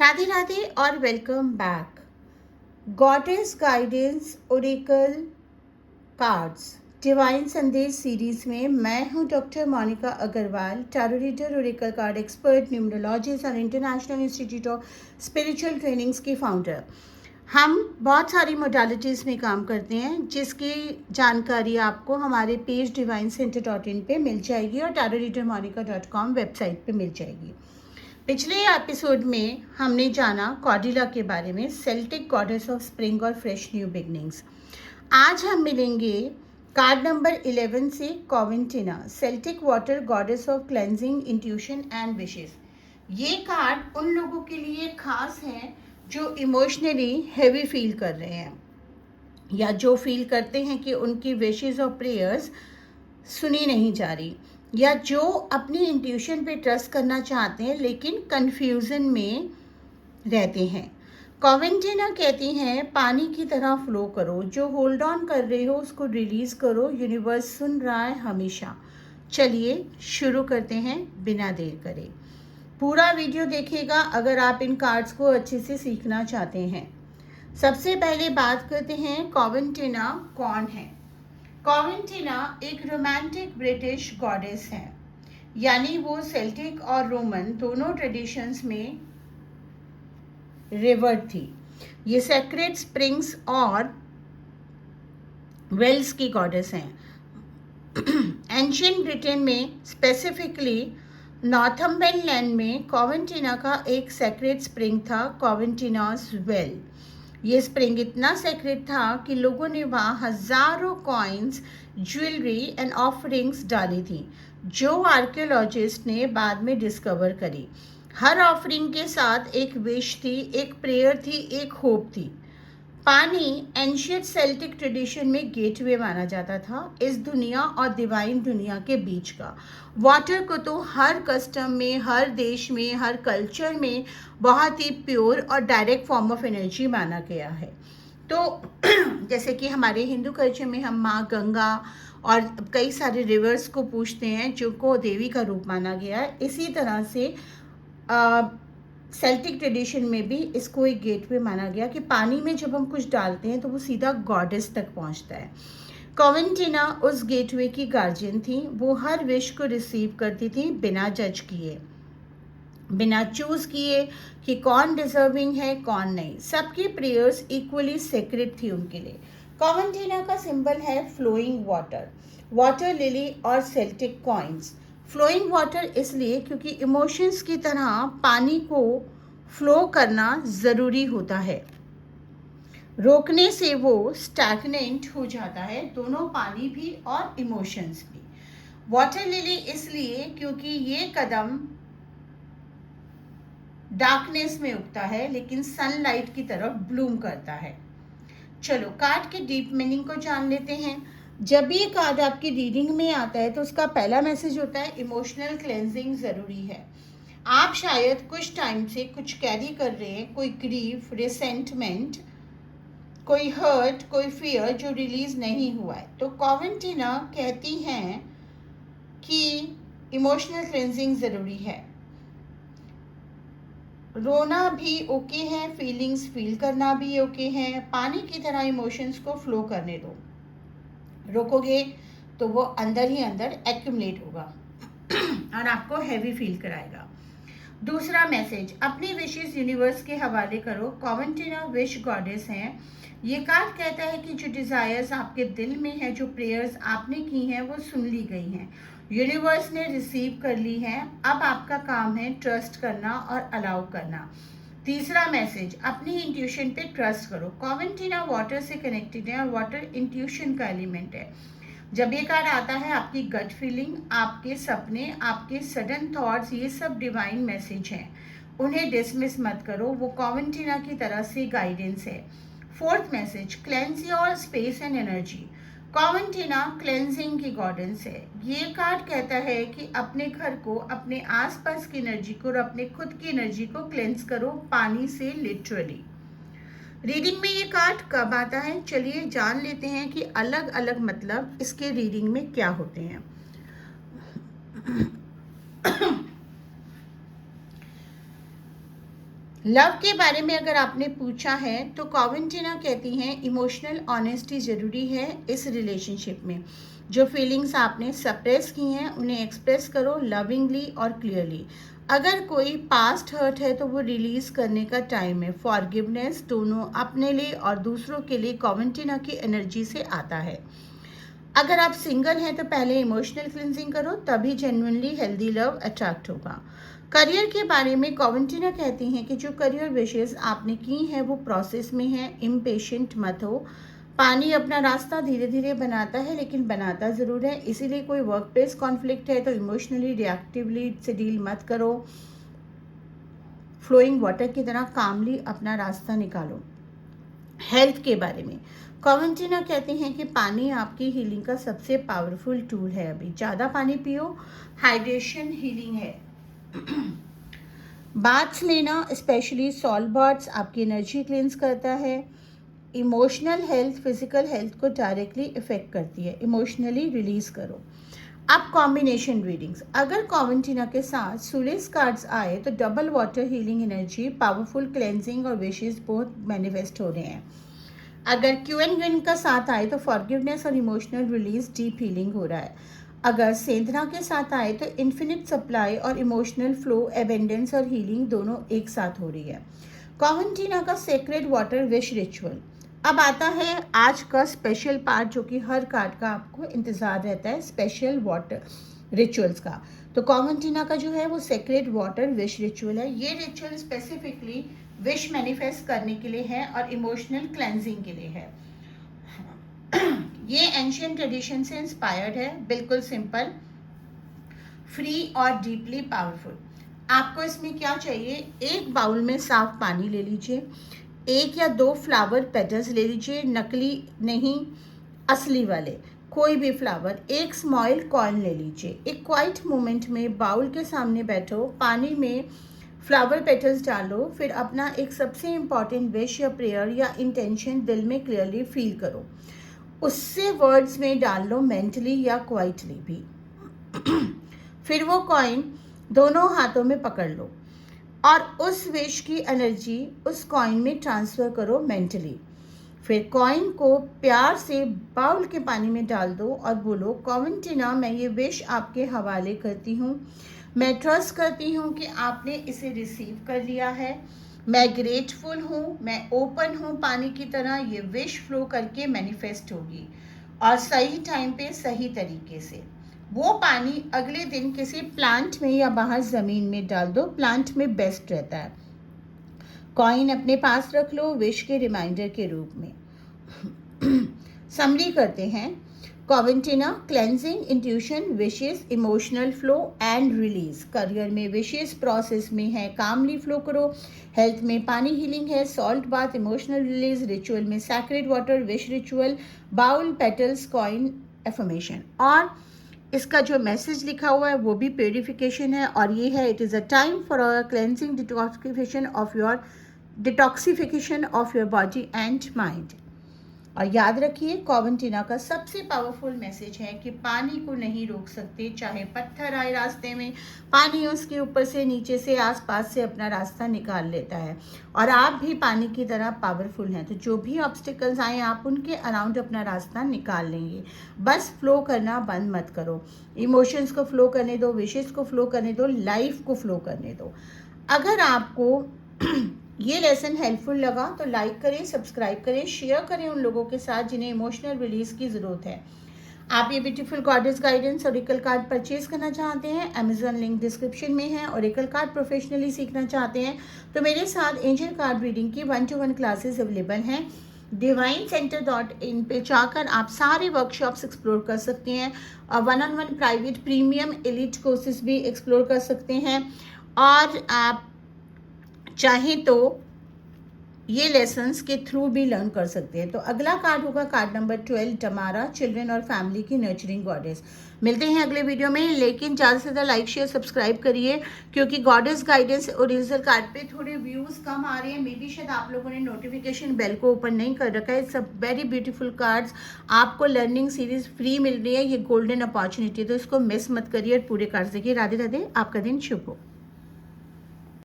राधे राधे और welcome back. Goddess guidance oracle cards divine संदेश series में मैं हूं doctor Monika Agarwal, tarot reader, oracle card expert, numerologist और international institute of spiritual trainings की फाउंडर। हम बहुत सारी मोडालिटीज़ में काम करते हैं जिसकी जानकारी आपको हमारे पेज divincenter.in पे मिल जाएगी और tarotreadermonica.com वेबसाइट पे मिल जाएगी। पिछले एपिसोड में हमने जाना कॉर्डिला के बारे में, सेल्टिक गॉडेस ऑफ स्प्रिंग और फ्रेश न्यू बिगनिंग्स। आज हम मिलेंगे कार्ड नंबर 11 से Coventina, Celtic water goddess of cleansing, intuition and wishes. ये कार्ड उन लोगों के लिए खास है जो इमोशनली हैवी फील कर रहे हैं या जो फील करते हैं कि उनकी विशेस और प्रेयर्स सुनी नहीं जा रही, या जो अपनी इंट्यूशन पे ट्रस्ट करना चाहते हैं लेकिन कंफ्यूजन में रहते हैं। कॉवेंटिना कहती हैं पानी की तरह फ्लो करो, जो होल्ड ऑन कर रहे हो उसको रिलीज करो, यूनिवर्स सुन रहा है हमेशा। चलिए शुरू करते हैं बिना देर करे। पूरा वीडियो देखिएगा अगर आप इन कार्ड्स को अच्छे से सीखना चाहते हैं। सबसे पहले बात करते हैं कॉवेंटिना कौन है। कॉवेंटिना एक रोमांटिक ब्रिटिश गॉडेस है, यानी वो सेल्टिक और रोमन दोनों ट्रेडिशंस में रिवर्ड थी। ये सेक्रेड स्प्रिंग्स और वेल्स की गॉडेस हैं। एंशियंट ब्रिटेन में, स्पेसिफिकली नॉर्थम्बरलैंड में, कॉवेंटिना का एक सेक्रेड स्प्रिंग था, कॉवेंटिनास वेल। ये स्प्रिंग इतना सेक्रेट था कि लोगों ने वहाँ हजारों कॉइन्स, ज्वेलरी एंड ऑफरिंग्स डाली थी, जो आर्कियोलॉजिस्ट ने बाद में डिस्कवर करी। हर ऑफरिंग के साथ एक विश थी, एक प्रेयर थी, एक होप थी। पानी एंशियंट सेल्टिक ट्रेडिशन में गेटवे माना जाता था इस दुनिया और डिवाइन दुनिया के बीच का। वाटर को तो हर कस्टम में, हर देश में, हर कल्चर में बहुत ही प्योर और डायरेक्ट फॉर्म ऑफ एनर्जी माना गया है। तो जैसे कि हमारे हिंदू कल्चर में हम माँ गंगा और कई सारे रिवर्स को पूछते हैं जिनको देवी का रूप माना गया है, इसी तरह से सेल्टिक ट्रेडिशन में भी इसको एक गेटवे माना गया कि पानी में जब हम कुछ डालते हैं तो वो सीधा गॉडेस तक पहुंचता है। कॉवेंटिना उस गेटवे की गार्जियन थी। वो हर विश को रिसीव करती थी बिना जज किए, बिना चूज किए कि कौन डिजर्विंग है कौन नहीं। सबकी प्रेयर्स इक्वली सेक्रेट थी उनके लिए। कॉवेंटिना का सिंबल है फ्लोइंग वाटर, वाटर लिली और सेल्टिक कॉइन्स। फ्लोइंग वाटर इसलिए क्योंकि इमोशंस की तरह पानी को फ्लो करना ज़रूरी होता है, रोकने से वो स्टैग्नेंट हो जाता है, दोनों पानी भी और इमोशंस भी। वाटर लिली इसलिए क्योंकि ये कदम डार्कनेस में उगता है लेकिन सनलाइट की तरफ ब्लूम करता है। चलो कार्ड के डीप मीनिंग को जान लेते हैं। जब ये कार्ड आपकी रीडिंग में आता है तो उसका पहला मैसेज होता है इमोशनल क्लेंजिंग ज़रूरी है। आप शायद कुछ टाइम से कुछ कैरी कर रहे हैं, कोई ग्रीफ, रिसेंटमेंट, कोई हर्ट, कोई फियर जो रिलीज नहीं हुआ है। तो कॉवेंटिना कहती हैं कि इमोशनल क्लेंजिंग ज़रूरी है। रोना भी ओके है, फीलिंग्स फील करना भी ओके है। पानी की तरह इमोशंस को फ्लो करने दो, रोकोगे तो वो अंदर ही अंदर एक्यूमुलेट होगा और आपको हैवी फील कराएगा। दूसरा मैसेज, अपनी विशेस यूनिवर्स के हवाले करो। कॉवेंटिना विश गॉडेस हैं। ये कार्ड कहता है कि जो डिज़ायर्स आपके दिल में है, जो प्रेयर्स आपने की हैं, वो सुन ली गई हैं, यूनिवर्स ने रिसीव कर ली हैं। अब आपका काम है ट्रस्ट करना और अलाउ करना। तीसरा मैसेज, अपनी इंट्यूशन पे ट्रस्ट करो। कॉवेंटिना वाटर से कनेक्टेड है और वाटर इंट्यूशन का एलिमेंट है। जब ये कार्ड आता है आपकी गट फीलिंग, आपके सपने, आपके सडन थॉट्स, ये सब डिवाइन मैसेज हैं, उन्हें डिसमिस मत करो, वो कॉवेंटिना की तरह से गाइडेंस है। Fourth message, cleanse your space and energy. Coventina cleansing की गॉडेंस है। ये कार्ड कहता है कि अपने घर को, अपने आसपास की एनर्जी को और अपने खुद की एनर्जी को क्लेंस करो पानी से, लिटरली। रीडिंग में ये कार्ड कब आता है, चलिए जान लेते हैं कि अलग अलग मतलब इसके रीडिंग में क्या होते हैं। लव के बारे में अगर आपने पूछा है तो कॉवेंटिना कहती हैं इमोशनल ऑनेस्टी ज़रूरी है इस रिलेशनशिप में। जो फीलिंग्स आपने सप्रेस की हैं उन्हें एक्सप्रेस करो लविंगली और क्लियरली। अगर कोई पास्ट हर्ट है तो वो रिलीज़ करने का टाइम है। फॉरगिवनेस दोनों अपने लिए और दूसरों के लिए कॉवेंटिना की एनर्जी से आता है। अगर आप सिंगल हैं तो पहले इमोशनल क्लिनजिंग करो, तभी जेन्युइनली हेल्दी लव अट्रैक्ट होगा। करियर के बारे में कॉवेंटिना कहती हैं कि जो करियर विशेष आपने की हैं वो प्रोसेस में है, इम्पेशेंट मत हो। पानी अपना रास्ता धीरे धीरे बनाता है लेकिन बनाता ज़रूर है, इसीलिए कोई वर्क प्लेस कॉन्फ्लिक्ट है तो इमोशनली रिएक्टिवली से डील मत करो। फ्लोइंग वाटर की तरह कामली अपना रास्ता निकालो। हेल्थ के बारे में कॉवेंटिना कहते हैं कि पानी आपकी हीलिंग का सबसे पावरफुल टूल है। अभी ज़्यादा पानी पियो, हाइड्रेशन हीलिंग है। बाथ्स लेना, स्पेशली सॉल्ट बाथ्स, आपकी एनर्जी क्लींस करता है। इमोशनल हेल्थ फिजिकल हेल्थ को डायरेक्टली इफेक्ट करती है। इमोशनली रिलीज करो। अब कॉम्बिनेशन रीडिंग्स, अगर कॉवेंटिना के साथ सुलेस कार्ड्स आए तो double water healing energy, powerful cleansing और विशेष बहुत मैनिफेस्ट हो रहे हैं। अगर क्यू एंड विन का साथ आए तो फॉरगिवनेस और इमोशनल रिलीज, डीप हीलिंग हो रहा है। अगर सेंधना के साथ आए तो इन्फिनिट सप्लाई और इमोशनल फ्लो, एबेंडेंस और हीलिंग दोनों एक साथ हो रही है। कॉवेंटिना का सेक्रेड वाटर विश रिचुअल। अब आता है आज का स्पेशल पार्ट जो कि हर कार्ड का आपको इंतज़ार रहता है, स्पेशल वाटर रिचुअल्स का। तो कॉवेंटिना का जो है वो सेक्रेड वाटर विश रिचुअल है। ये रिचुअल स्पेसिफिकली विश मैनिफेस्ट करने के लिए है और इमोशनल क्लेंजिंग के लिए है। ये एंशियंट ट्रेडिशन से इंस्पायर्ड है, बिल्कुल सिंपल, फ्री और डीपली पावरफुल। आपको इसमें क्या चाहिए, एक बाउल में साफ पानी ले लीजिए, 1 या 2 फ्लावर पेटल्स ले लीजिए, नकली नहीं असली वाले, कोई भी फ्लावर, 1 स्मॉल कॉइन ले लीजिए। एक क्वाइट मोमेंट में बाउल के सामने बैठो, पानी में फ्लावर पेटल्स डालो, फिर अपना एक सबसे इम्पॉर्टेंट विश या प्रेयर या इंटेंशन दिल में क्लियरली फील करो, उससे वर्ड्स में डाल लो मेंटली या क्वाइटली भी। फिर वो कॉइन दोनों हाथों में पकड़ लो और उस विश की एनर्जी उस कॉइन में ट्रांसफ़र करो मेंटली। फिर कॉइन को प्यार से बाउल के पानी में डाल दो और बोलो, कॉवेंटिना मैं ये विश आपके हवाले करती हूँ। मैं ट्रस्ट करती हूँ कि आपने इसे रिसीव कर लिया है। मैं ग्रेटफुल हूँ, मैं ओपन हूँ पानी की तरह, ये विश फ्लो करके मैनिफेस्ट होगी और सही टाइम पे सही तरीके से। वो पानी अगले दिन किसी प्लांट में या बाहर ज़मीन में डाल दो, प्लांट में बेस्ट रहता है। कॉइन अपने पास रख लो विश के रिमाइंडर के रूप में। समरी करते हैं, Coventina cleansing, intuition, wishes, emotional flow and release. Career में विशेष प्रोसेस में है, कामली फ्लो करो। हेल्थ में पानी हीलिंग है, salt bath, emotional release. Ritual में sacred water wish ritual, bowl, petals, coin, affirmation. और इसका जो मैसेज लिखा हुआ है वो भी प्योरिफिकेशन है और ये है, it is a time for a cleansing detoxification of your body and mind. और याद रखिए, कॉवेंटिना का सबसे पावरफुल मैसेज है कि पानी को नहीं रोक सकते, चाहे पत्थर आए रास्ते में, पानी उसके ऊपर से, नीचे से, आसपास से अपना रास्ता निकाल लेता है। और आप भी पानी की तरह पावरफुल हैं, तो जो भी ऑब्स्टिकल्स आए आप उनके अराउंड अपना रास्ता निकाल लेंगे। बस फ्लो करना बंद मत करो, इमोशंस को फ्लो करने दो, विशेस को फ्लो करने दो, लाइफ को फ्लो करने दो। अगर आपको ये लेसन हेल्पफुल लगा तो लाइक करें, सब्सक्राइब करें, शेयर करें उन लोगों के साथ जिन्हें इमोशनल रिलीज की ज़रूरत है। आप ये beautiful goddess guidance Oracle card purchase करना चाहते हैं, अमेजॉन लिंक डिस्क्रिप्शन में है। ओरेकल कार्ड प्रोफेशनली सीखना चाहते हैं तो मेरे साथ एंजल कार्ड रीडिंग की 1-to-1 क्लासेस अवेलेबल हैं। divinecenter.in पे जाकर आप सारे वर्कशॉप्स एक्सप्लोर कर सकते हैं और 1-on-1 private premium elite courses भी एक्सप्लोर कर सकते हैं। और आप चाहें तो ये लेसन्स के थ्रू भी लर्न कर सकते हैं। तो अगला कार्ड होगा कार्ड नंबर 12, टमारा, चिल्ड्रन और फैमिली की नर्चरिंग गॉडेस। मिलते हैं अगले वीडियो में, लेकिन ज़्यादा से ज़्यादा लाइक शेयर सब्सक्राइब करिए क्योंकि गॉडेस गाइडेंस ओरिजिनल कार्ड पे थोड़े व्यूज़ कम आ रहे हैं। मे बी शायद आप लोगों ने नोटिफिकेशन बेल को ओपन नहीं कर रखा है। सब वेरी ब्यूटीफुल कार्ड्स, आपको लर्निंग सीरीज फ्री मिल रही है, ये गोल्डन अपॉर्चुनिटी, तो इसको मिस मत करिए और पूरे कार्ड्स देखिए। राधे राधे, आपका दिन शुभ हो।